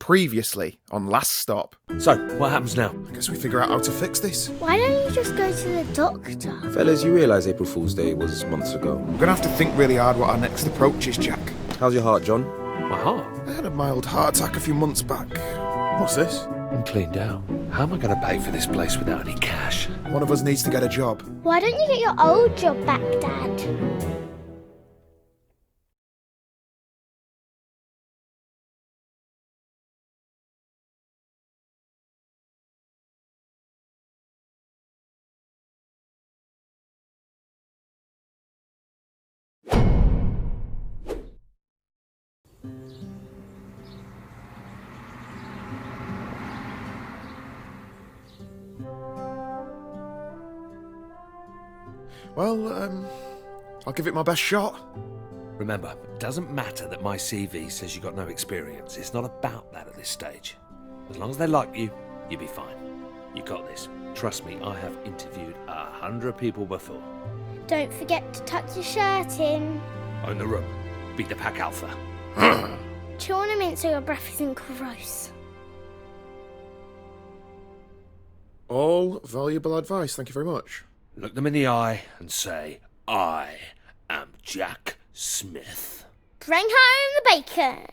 Previously on Last Stop. So, what happens now? I guess we figure out how to fix this. Why don't you just go to the doctor? Fellas, you realise April Fool's Day was months ago. We're gonna have to think really hard what our next approach is, Jack. How's your heart, John? My heart? I had a mild heart attack a few months back. What's this? I'm cleaned out. How am I going to pay for this place without any cash? One of us needs to get a job. Why don't you get your old job back, Dad? Well, I'll give it my best shot. Remember, it doesn't matter that my CV says you got no experience. It's not about that at this stage. As long as they like you, you'll be fine. You got this. Trust me, I have interviewed 100 people before. Don't forget to tuck your shirt in. Own the room. Beat the pack alpha. Chew on a mint so your breath isn't gross. All valuable advice, thank you very much. Look them in the eye and say, I am Jack Smith. Bring home the bacon.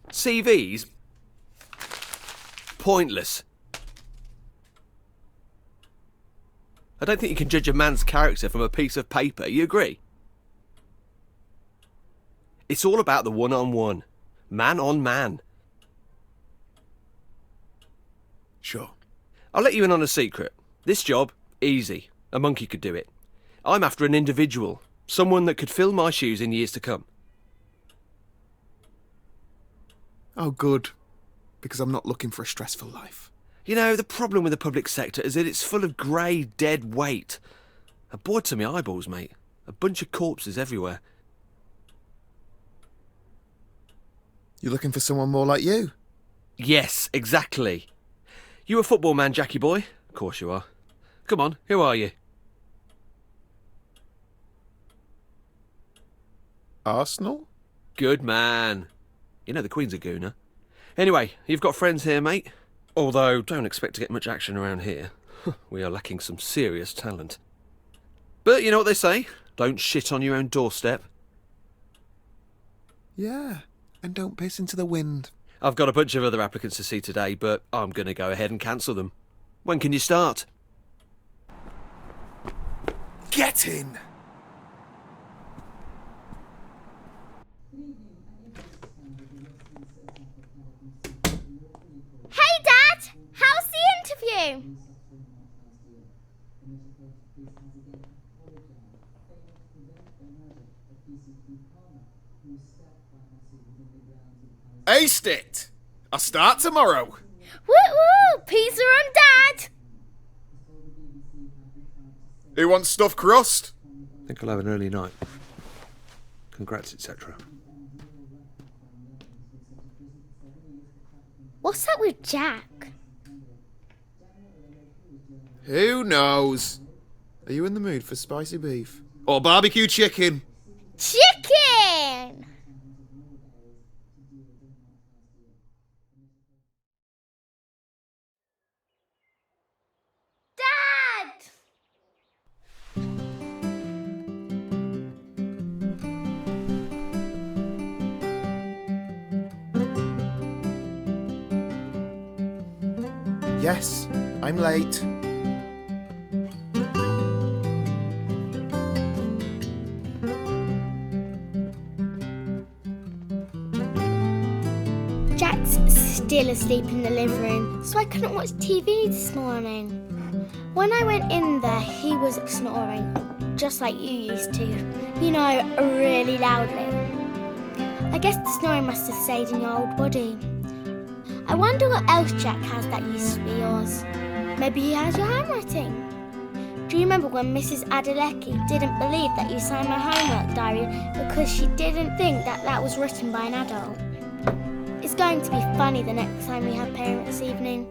CVs? Pointless. I don't think you can judge a man's character from a piece of paper, you agree? It's all about the one-on-one. Man on man. Sure. I'll let you in on a secret. This job, easy. A monkey could do it. I'm after an individual. Someone that could fill my shoes in years to come. Oh, good. Because I'm not looking for a stressful life. You know, the problem with the public sector is that it's full of grey, dead weight. I'm bored to my eyeballs, mate. A bunch of corpses everywhere. You're looking for someone more like you? Yes, exactly. You a football man, Jackie boy? Of course you are. Come on, who are you? Arsenal? Good man. You know the Queen's a gooner. Anyway, you've got friends here, mate. Although, don't expect to get much action around here. We are lacking some serious talent. But you know what they say? Don't shit on your own doorstep. Yeah, and don't piss into the wind. I've got a bunch of other applicants to see today, but I'm going to go ahead and cancel them. When can you start? Get in! Hey, Dad! How's the interview? Aced it! I'll start tomorrow. Woo-woo! Pizza on Dad! Who wants stuffed crust? I think I'll have an early night. Congrats, etc. What's up with Jack? Who knows? Are you in the mood for spicy beef? Or barbecue chicken? Chicken! Dad! Yes, I'm late. Jack's still asleep in the living room, so I couldn't watch TV this morning. When I went in there, he was snoring, just like you used to. You know, really loudly. I guess the snoring must have stayed in your old body. I wonder what else Jack has that used to be yours. Maybe he has your handwriting. Do you remember when Mrs. Adelecki didn't believe that you signed my homework diary because she didn't think that that was written by an adult? It's going to be funny the next time we have parents' evening.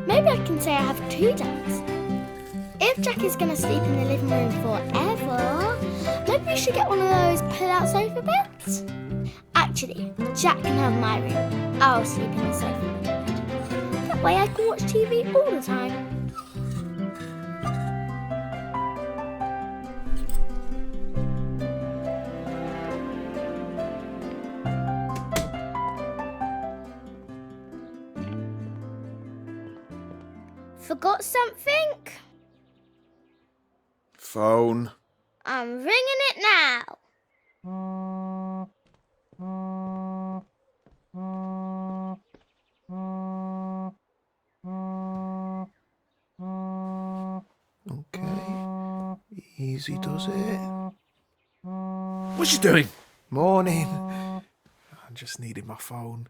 Maybe I can say I have 2 dads. If Jack is going to sleep in the living room forever, maybe we should get one of those pull-out sofa beds. Actually, Jack can have my room. I'll sleep in the sofa bed. That way I can watch TV all the time. Forgot something? Phone. I'm ringing it now. Okay. Easy does it. What's she doing? Morning. I just needed my phone.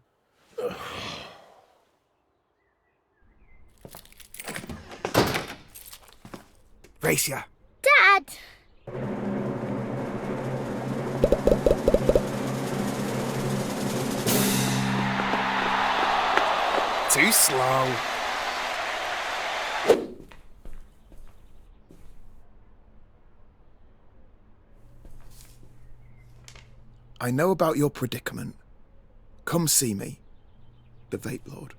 Race ya. Dad! Too slow. I know about your predicament. Come see me, the Vape Lord.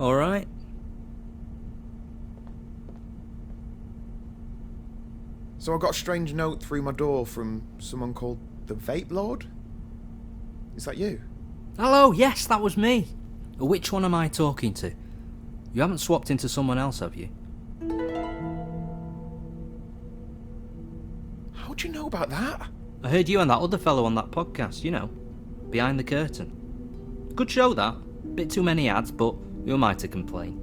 All right. So I got a strange note through my door from someone called the Vape Lord? Is that you? Hello, yes, that was me. Which one am I talking to? You haven't swapped into someone else, have you? How'd you know about that? I heard you and that other fellow on that podcast, you know, Behind the Curtain. Good show, that. Bit too many ads, but who am I to complain?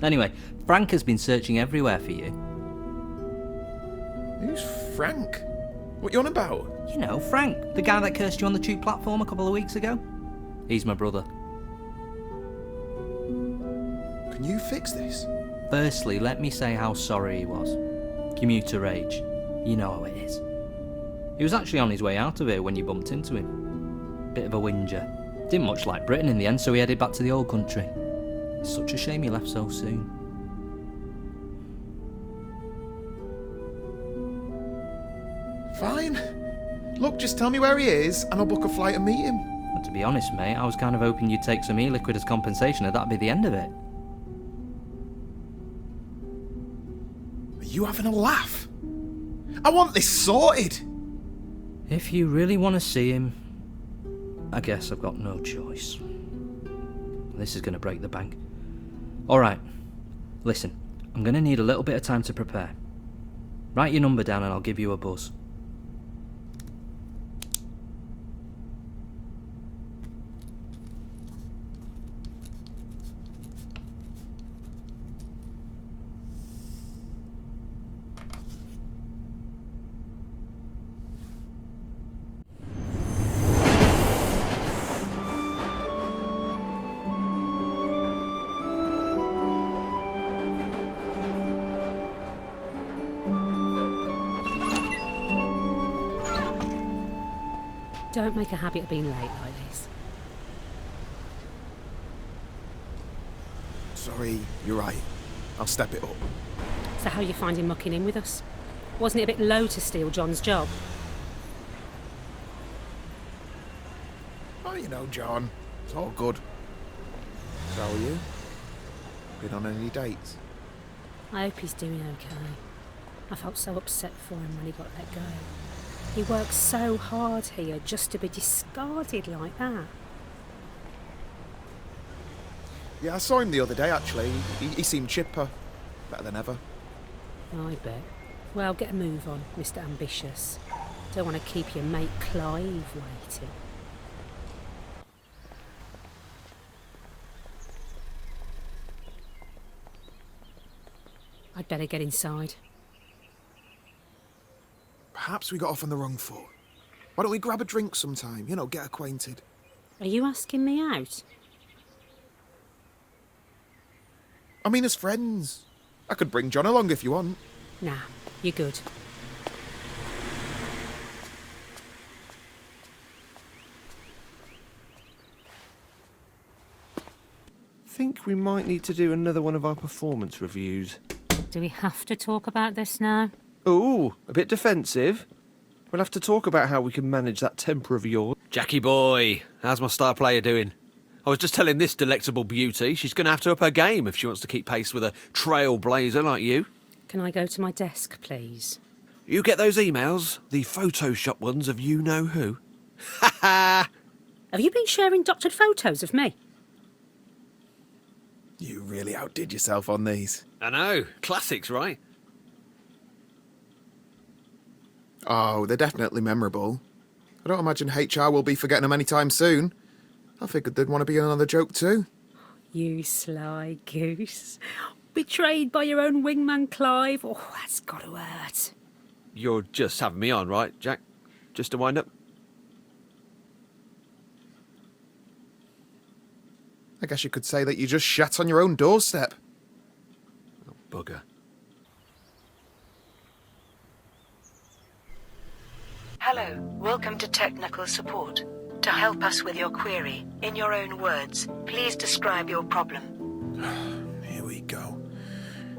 Anyway, Frank has been searching everywhere for you. Who's Frank? What you on about? You know, Frank, the guy that cursed you on the tube platform a couple of weeks ago. He's my brother. Can you fix this? Firstly, let me say how sorry he was. Commuter rage. You know how it is. He was actually on his way out of here when you bumped into him. Bit of a whinger. Didn't much like Britain in the end, so he headed back to the old country. It's such a shame he left so soon. Fine. Look, just tell me where he is and I'll book a flight and meet him. But to be honest, mate, I was kind of hoping you'd take some e-liquid as compensation and that'd be the end of it. Are you having a laugh? I want this sorted. If you really want to see him, I guess I've got no choice. This is going to break the bank. Alright, listen, I'm going to need a little bit of time to prepare. Write your number down and I'll give you a buzz. Don't make a habit of being late like this. Sorry, you're right. I'll step it up. So how are you finding mucking in with us? Wasn't it a bit low to steal John's job? Oh, you know, John. It's all good. So how are you? Been on any dates? I hope he's doing okay. I felt so upset for him when he got let go. He works so hard here just to be discarded like that. Yeah, I saw him the other day, actually. He seemed chipper. Better than ever. I bet. Well, get a move on, Mr. Ambitious. Don't want to keep your mate Clive waiting. I'd better get inside. Perhaps we got off on the wrong foot. Why don't we grab a drink sometime? You know, get acquainted. Are you asking me out? I mean, as friends. I could bring John along if you want. Nah, you're good. Think we might need to do another one of our performance reviews. Do we have to talk about this now? Ooh, a bit defensive. We'll have to talk about how we can manage that temper of yours. Jackie boy, how's my star player doing? I was just telling this delectable beauty she's going to have to up her game if she wants to keep pace with a trailblazer like you. Can I go to my desk, please? You get those emails? The Photoshop ones of you-know-who? Ha ha! Have you been sharing doctored photos of me? You really outdid yourself on these. I know. Classics, right? Oh, they're definitely memorable. I don't imagine HR will be forgetting them anytime soon. I figured they'd want to be in another joke too. You sly goose. Betrayed by your own wingman Clive. Oh, that's got to hurt. You're just having me on, right, Jack? Just to wind up? I guess you could say that you just shat on your own doorstep. Oh, bugger. Hello, welcome to technical support. To help us with your query, in your own words, please describe your problem. Here we go.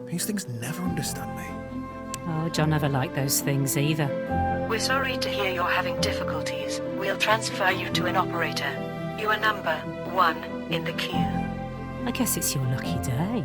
These things never understand me. Oh, John never liked those things either. We're sorry to hear you're having difficulties. We'll transfer you to an operator. You are number 1 in the queue. I guess it's your lucky day.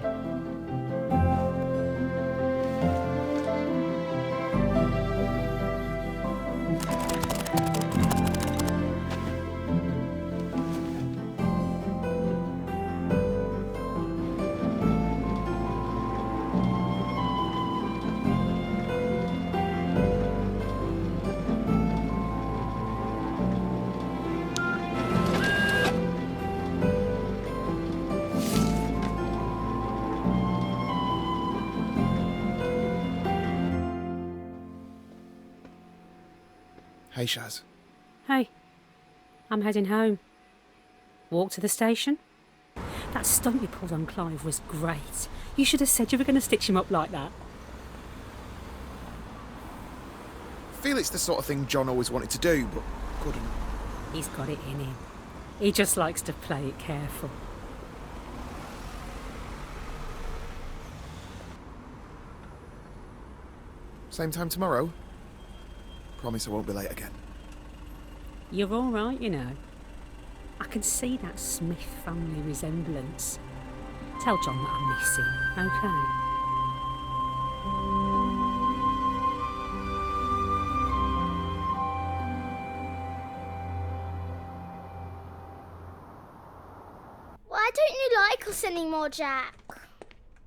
Hey, Shaz. Hey, I'm heading home. Walk to the station? That stunt you pulled on Clive was great. You should have said you were going to stitch him up like that. I feel it's the sort of thing John always wanted to do, but couldn't. He's got it in him. He just likes to play it careful. Same time tomorrow? Promise I won't be late again. You're all right, you know. I can see that Smith family resemblance. Tell John that I miss him, okay? Why don't you like us anymore, Jack?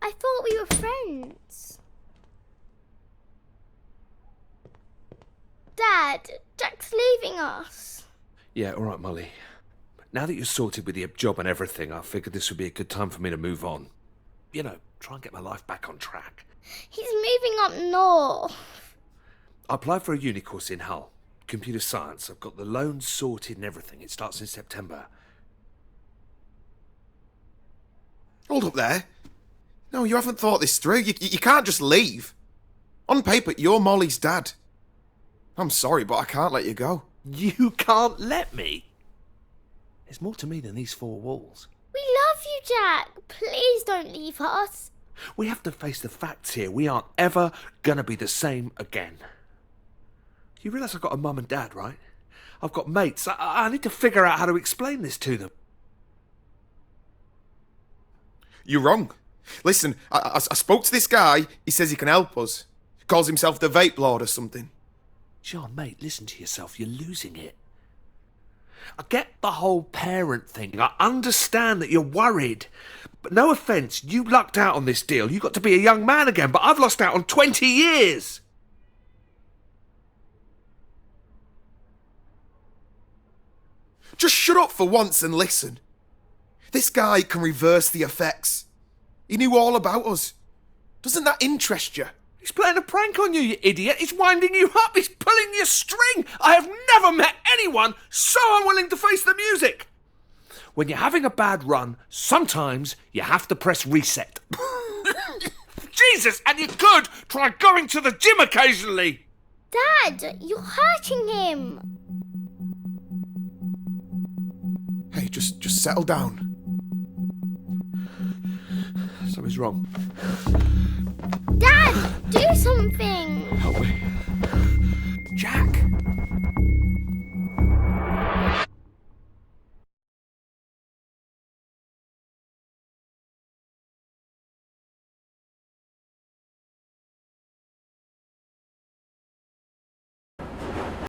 I thought we were friends. Dad, Jack's leaving us. Yeah, all right, Molly. Now that you're sorted with your job and everything, I figured this would be a good time for me to move on. You know, try and get my life back on track. He's moving up north. I applied for a uni course in Hull. Computer science. I've got the loans sorted and everything. It starts in September. Hold up there. No, you haven't thought this through. You can't just leave. On paper, you're Molly's dad. I'm sorry, but I can't let you go. You can't let me? There's more to me than these four walls. We love you, Jack. Please don't leave us. We have to face the facts here. We aren't ever gonna be the same again. You realise I've got a mum and dad, right? I've got mates. I need to figure out how to explain this to them. You're wrong. Listen, I spoke to this guy. He says he can help us. Calls himself the Vape Lord or something. John, mate, listen to yourself. You're losing it. I get the whole parent thing. I understand that you're worried. But no offence, you lucked out on this deal. You got to be a young man again, but I've lost out on 20 years. Just shut up for once and listen. This guy can reverse the effects. He knew all about us. Doesn't that interest you? He's playing a prank on you, you idiot. He's winding you up. He's pulling your string. I have never met anyone so unwilling to face the music. When you're having a bad run, sometimes you have to press reset. Jesus, and you could try going to the gym occasionally. Dad, you're hurting him. Hey, just settle down. Something's wrong. Dad, do something. Help me. Jack.